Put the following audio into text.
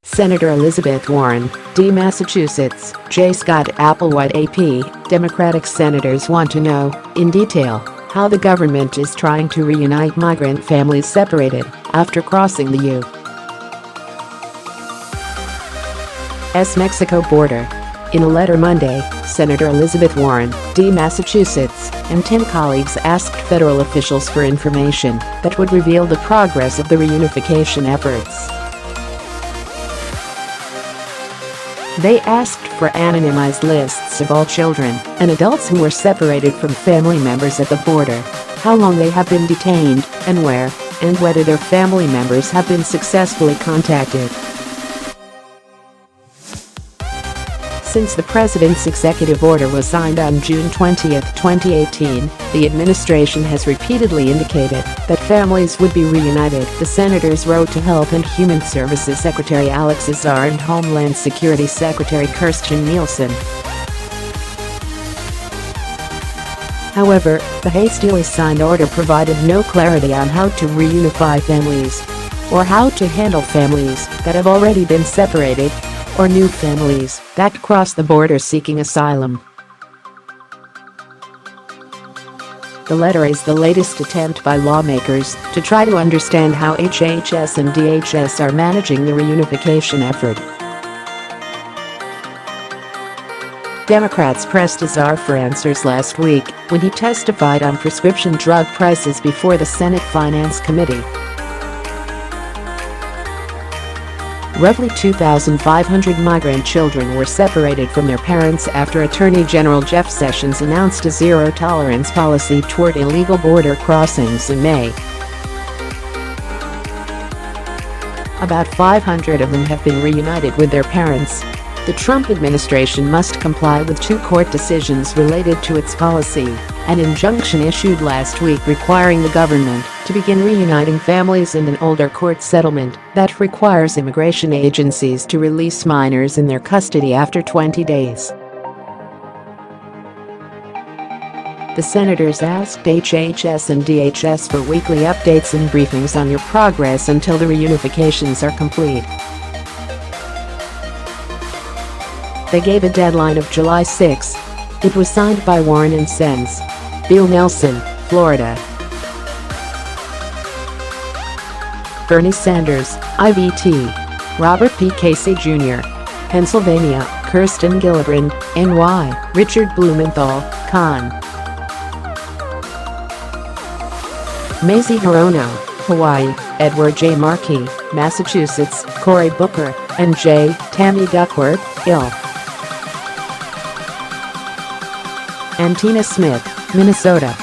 Senator Elizabeth Warren, D. Massachusetts, J. Scott Applewhite AP, Democratic senators want to know, in detail, how the government is trying to reunite migrant families separated after crossing the U.S. Mexico border. In a letter Monday, Senator Elizabeth Warren, D. Massachusetts, and 10 colleagues asked federal officials for information that would reveal the progress of the reunification efforts. They asked for anonymized lists of all children and adults who were separated from family members at the border, how long they have been detained and where, and whether their family members have been successfully contacted. Since the president's executive order was signed on June 20, 2018, the administration has repeatedly indicated that families would be reunited. The senators wrote to Health and Human Services Secretary Alex Azar and Homeland Security Secretary Kirstjen Nielsen. However, the hastily signed order provided no clarity on how to reunify families or how to handle families that have already been separated or new families that cross the border seeking asylum. The letter is the latest attempt by lawmakers to try to understand how HHS and DHS are managing the reunification effort. Democrats pressed Azar for answers last week when he testified on prescription drug prices before the Senate Finance Committee. Roughly 2,500 migrant children were separated from their parents after Attorney General Jeff Sessions announced a zero-tolerance policy toward illegal border crossings in May. About 500 of them have been reunited with their parents. The Trump administration must comply with 2 court decisions related to its policy, an injunction issued last week requiring the government to begin reuniting families and an older court settlement that requires immigration agencies to release minors in their custody after 20 days. The senators asked HHS and DHS for weekly updates and briefings on your progress until the reunifications are complete. They gave a deadline of July 6. It was signed by Warren and Sens, Nielsen, Florida; Bernie Sanders, IVT; Robert P. Casey Jr., Pennsylvania; Kirsten Gillibrand, NY; Richard Blumenthal, Conn; Mazie Hirono, Hawaii; Edward J. Markey, Massachusetts; Cory Booker and J. Tammy Duckworth, Ill. and Tina Smith, Minnesota.